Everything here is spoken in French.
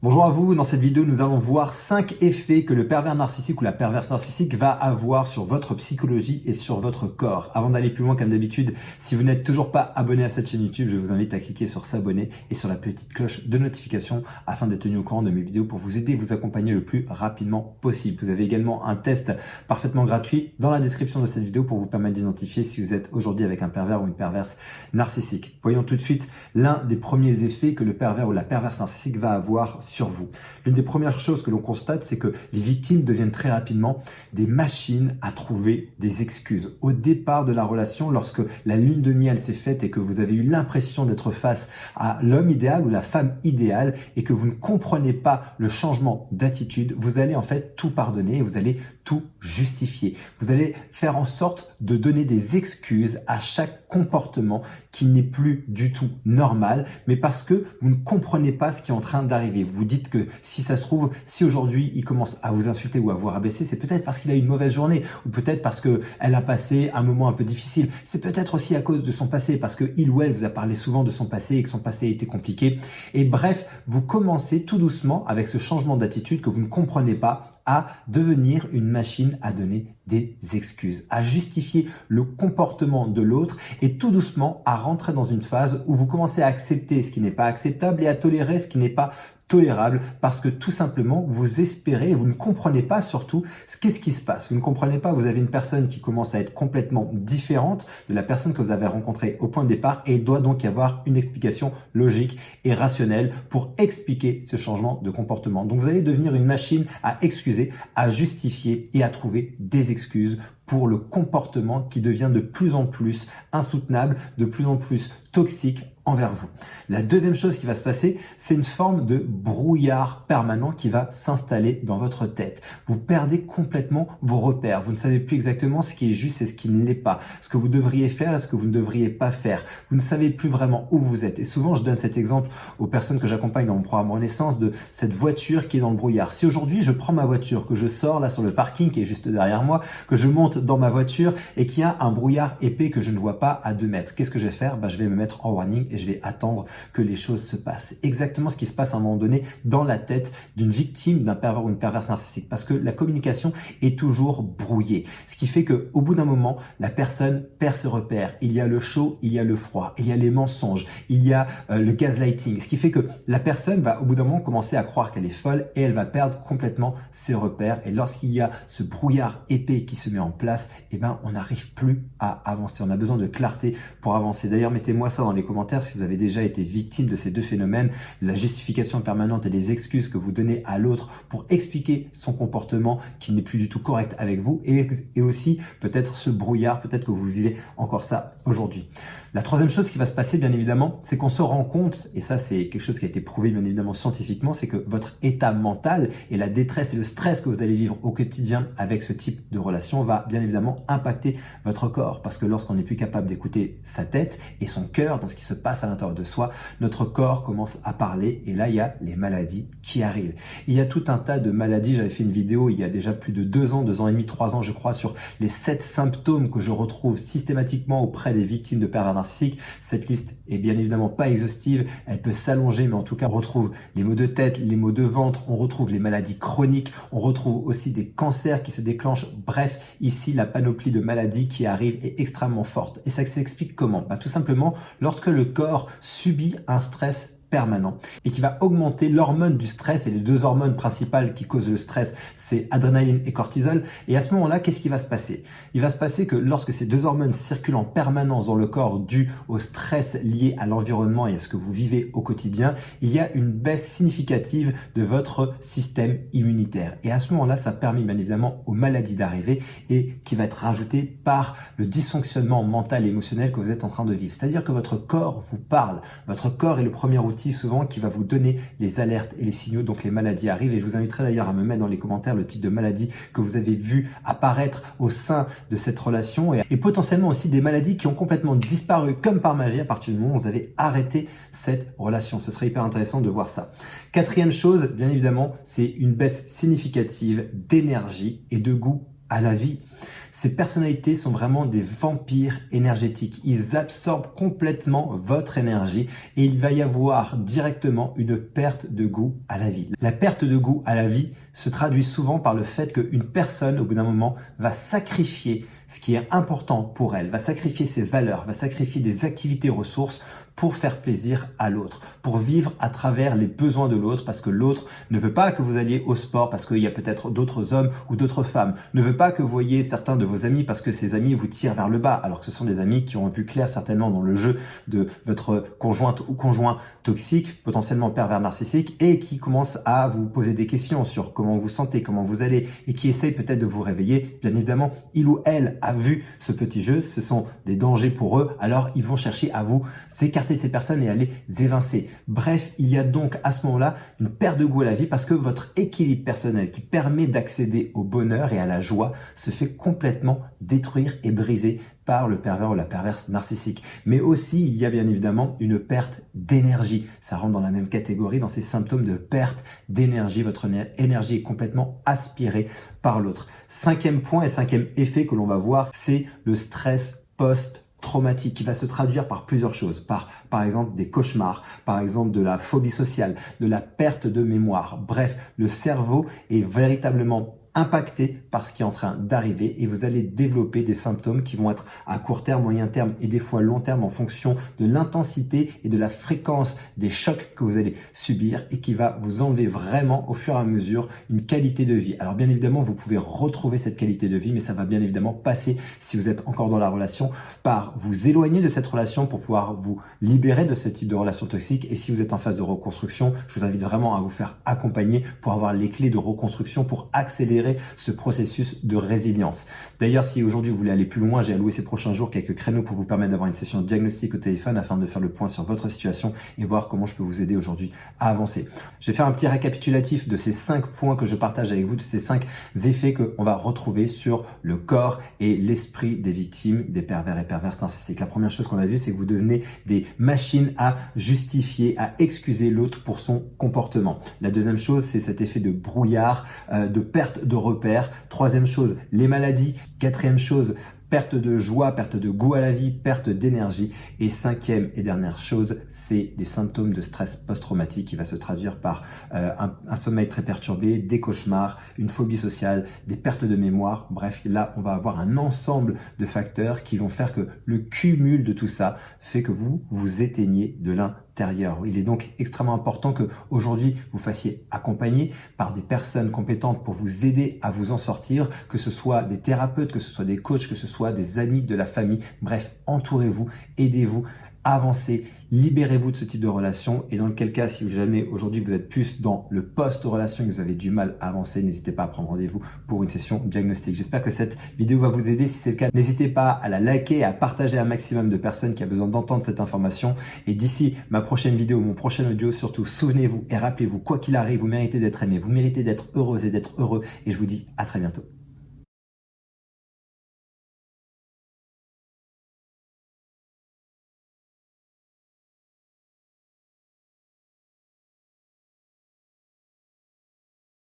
Bonjour à vous, dans cette vidéo nous allons voir 5 effets que le pervers narcissique ou la perverse narcissique va avoir sur votre psychologie et sur votre corps. Avant d'aller plus loin, comme d'habitude, si vous n'êtes toujours pas abonné à cette chaîne YouTube, je vous invite à cliquer sur s'abonner et sur la petite cloche de notification afin d'être tenu au courant de mes vidéos pour vous aider et vous accompagner le plus rapidement possible. Vous avez également un test parfaitement gratuit dans la description de cette vidéo pour vous permettre d'identifier si vous êtes aujourd'hui avec un pervers ou une perverse narcissique. Voyons tout de suite l'un des premiers effets que le pervers ou la perverse narcissique va avoir sur vous. L'une des premières choses que l'on constate, c'est que les victimes deviennent très rapidement des machines à trouver des excuses. Au départ de la relation, lorsque la lune de miel s'est faite et que vous avez eu l'impression d'être face à l'homme idéal ou la femme idéale et que vous ne comprenez pas le changement d'attitude, vous allez en fait tout pardonner et vous allez tout justifier. Vous allez faire en sorte de donner des excuses à chaque comportement qui n'est plus du tout normal, mais parce que vous ne comprenez pas ce qui est en train d'arriver. Vous vous dites que si ça se trouve, si aujourd'hui il commence à vous insulter ou à vous rabaisser, c'est peut-être parce qu'il a eu une mauvaise journée ou peut-être parce qu'elle a passé un moment un peu difficile. C'est peut-être aussi à cause de son passé, parce que il ou elle vous a parlé souvent de son passé et que son passé a été compliqué. Et bref, vous commencez tout doucement avec ce changement d'attitude que vous ne comprenez pas à devenir une machine à donner des excuses, à justifier le comportement de l'autre et tout doucement à rentrer dans une phase où vous commencez à accepter ce qui n'est pas acceptable et à tolérer ce qui n'est pas tolérable parce que tout simplement vous espérez et vous ne comprenez pas surtout qu'est-ce qui se passe. Vous ne comprenez pas, vous avez une personne qui commence à être complètement différente de la personne que vous avez rencontrée au point de départ et il doit donc y avoir une explication logique et rationnelle pour expliquer ce changement de comportement. Donc vous allez devenir une machine à excuser, à justifier et à trouver des excuses pour le comportement qui devient de plus en plus insoutenable, de plus en plus toxique envers vous. La deuxième chose qui va se passer, c'est une forme de brouillard permanent qui va s'installer dans votre tête. Vous perdez complètement vos repères. Vous ne savez plus exactement ce qui est juste et ce qui ne l'est pas. Ce que vous devriez faire et ce que vous ne devriez pas faire. Vous ne savez plus vraiment où vous êtes. Et souvent, je donne cet exemple aux personnes que j'accompagne dans mon programme Renaissance de cette voiture qui est dans le brouillard. Si aujourd'hui, je prends ma voiture, que je sors là sur le parking qui est juste derrière moi, que je monte dans ma voiture et qu'il y a un brouillard épais que je ne vois pas à 2 mètres, qu'est-ce que je vais faire? Je vais me mettre en warning et je vais attendre que les choses se passent. C'est exactement ce qui se passe à un moment donné dans la tête d'une victime, d'un pervers ou une perverse narcissique, parce que la communication est toujours brouillée. Ce qui fait que au bout d'un moment, la personne perd ses repères. Il y a le chaud, il y a le froid, il y a les mensonges, il y a le gaslighting. Ce qui fait que la personne va au bout d'un moment commencer à croire qu'elle est folle et elle va perdre complètement ses repères. Et lorsqu'il y a ce brouillard épais qui se met en place, on n'arrive plus à avancer. On a besoin de clarté pour avancer. D'ailleurs, mettez-moi ça dans les commentaires si vous avez déjà été victime de ces deux phénomènes, la justification permanente et les excuses que vous donnez à l'autre pour expliquer son comportement qui n'est plus du tout correct avec vous et aussi peut-être ce brouillard, peut-être que vous vivez encore ça aujourd'hui. La troisième chose qui va se passer, bien évidemment, c'est qu'on se rend compte, et ça c'est quelque chose qui a été prouvé bien évidemment scientifiquement, c'est que votre état mental et la détresse et le stress que vous allez vivre au quotidien avec ce type de relation va bien évidemment impacter votre corps. Parce que lorsqu'on n'est plus capable d'écouter sa tête et son cœur dans ce qui se passe à l'intérieur de soi, notre corps commence à parler et là il y a les maladies qui arrivent. Il y a tout un tas de maladies, j'avais fait une vidéo il y a déjà plus de 2 ans, 2 ans et demi, 3 ans je crois, sur les 7 symptômes que je retrouve systématiquement auprès des victimes de pervers narcissiques. Cette liste est bien évidemment pas exhaustive, elle peut s'allonger, mais en tout cas on retrouve les maux de tête, les maux de ventre, on retrouve les maladies chroniques, on retrouve aussi des cancers qui se déclenchent. Bref, ici la panoplie de maladies qui arrivent est extrêmement forte. Et ça s'explique comment? Tout simplement lorsque le corps subit un stress permanent et qui va augmenter l'hormone du stress, et les deux hormones principales qui causent le stress, c'est adrénaline et cortisol. Et à ce moment-là, qu'est-ce qui va se passer? Il va se passer que lorsque ces deux hormones circulent en permanence dans le corps dû au stress lié à l'environnement et à ce que vous vivez au quotidien, il y a une baisse significative de votre système immunitaire. Et à ce moment-là, ça permet bien évidemment aux maladies d'arriver et qui va être rajouté par le dysfonctionnement mental et émotionnel que vous êtes en train de vivre. C'est-à-dire que votre corps vous parle. Votre corps est le premier outil souvent qui va vous donner les alertes et les signaux, donc les maladies arrivent. Et je vous inviterai d'ailleurs à me mettre dans les commentaires le type de maladie que vous avez vu apparaître au sein de cette relation et potentiellement aussi des maladies qui ont complètement disparu comme par magie à partir du moment où vous avez arrêté cette relation. Ce serait hyper intéressant de voir ça. Quatrième chose, bien évidemment, c'est une baisse significative d'énergie et de goût à la vie. Ces personnalités sont vraiment des vampires énergétiques. Ils absorbent complètement votre énergie et il va y avoir directement une perte de goût à la vie. La perte de goût à la vie se traduit souvent par le fait qu'une personne, au bout d'un moment, va sacrifier ce qui est important pour elle, va sacrifier ses valeurs, va sacrifier des activités ressources pour faire plaisir à l'autre, pour vivre à travers les besoins de l'autre, parce que l'autre ne veut pas que vous alliez au sport parce qu'il y a peut-être d'autres hommes ou d'autres femmes, ne veut pas que vous voyez certains de vos amis parce que ces amis vous tirent vers le bas, alors que ce sont des amis qui ont vu clair certainement dans le jeu de votre conjointe ou conjoint toxique, potentiellement pervers narcissique, et qui commencent à vous poser des questions sur comment vous sentez, comment vous allez, et qui essayent peut-être de vous réveiller. Bien évidemment, il ou elle a vu ce petit jeu, ce sont des dangers pour eux, alors ils vont chercher à vous écarter de ces personnes et à les évincer. Bref, il y a donc à ce moment-là une perte de goût à la vie parce que votre équilibre personnel qui permet d'accéder au bonheur et à la joie se fait complètement détruire et briser par le pervers ou la perverse narcissique. Mais aussi, il y a bien évidemment une perte d'énergie. Ça rentre dans la même catégorie, dans ces symptômes de perte d'énergie. Votre énergie est complètement aspirée par l'autre. Cinquième point et cinquième effet que l'on va voir, c'est le stress post-traumatique qui va se traduire par plusieurs choses, par exemple des cauchemars, par exemple de la phobie sociale, de la perte de mémoire. Bref, le cerveau est véritablement impacté par ce qui est en train d'arriver et vous allez développer des symptômes qui vont être à court terme, moyen terme et des fois long terme en fonction de l'intensité et de la fréquence des chocs que vous allez subir et qui va vous enlever vraiment au fur et à mesure une qualité de vie. Alors bien évidemment, vous pouvez retrouver cette qualité de vie, mais ça va bien évidemment passer, si vous êtes encore dans la relation, par vous éloigner de cette relation pour pouvoir vous libérer de ce type de relation toxique. Et si vous êtes en phase de reconstruction, je vous invite vraiment à vous faire accompagner pour avoir les clés de reconstruction pour accélérer ce processus de résilience. D'ailleurs, si aujourd'hui vous voulez aller plus loin, j'ai alloué ces prochains jours quelques créneaux pour vous permettre d'avoir une session de diagnostic au téléphone afin de faire le point sur votre situation et voir comment je peux vous aider aujourd'hui à avancer. Je vais faire un petit récapitulatif de ces 5 points que je partage avec vous, de ces 5 effets qu'on va retrouver sur le corps et l'esprit des victimes des pervers et perverses narcissiques. La première chose qu'on a vue, c'est que vous devenez des machines à justifier, à excuser l'autre pour son comportement. La deuxième chose, c'est cet effet de brouillard, de perte de repères. Troisième chose, les maladies. Quatrième chose, perte de joie, perte de goût à la vie, perte d'énergie. Et cinquième et dernière chose, c'est des symptômes de stress post-traumatique qui va se traduire par un sommeil très perturbé, des cauchemars, une phobie sociale, des pertes de mémoire. Bref, là, on va avoir un ensemble de facteurs qui vont faire que le cumul de tout ça fait que vous vous éteignez de l'intérieur. Il est donc extrêmement important que aujourd'hui vous fassiez accompagner par des personnes compétentes pour vous aider à vous en sortir, que ce soit des thérapeutes, que ce soit des coachs, que ce soit des amis, de la famille. Bref, entourez-vous, aidez-vous, avancez, libérez-vous de ce type de relation. Et dans lequel cas, si jamais aujourd'hui vous êtes plus dans le post-relation et que vous avez du mal à avancer, n'hésitez pas à prendre rendez-vous pour une session diagnostic. J'espère que cette vidéo va vous aider. Si c'est le cas, n'hésitez pas à la liker et à partager à un maximum de personnes qui ont besoin d'entendre cette information. Et d'ici ma prochaine vidéo, mon prochain audio, surtout souvenez-vous et rappelez-vous, quoi qu'il arrive, vous méritez d'être aimé, vous méritez d'être heureuse et d'être heureux. Et je vous dis à très bientôt.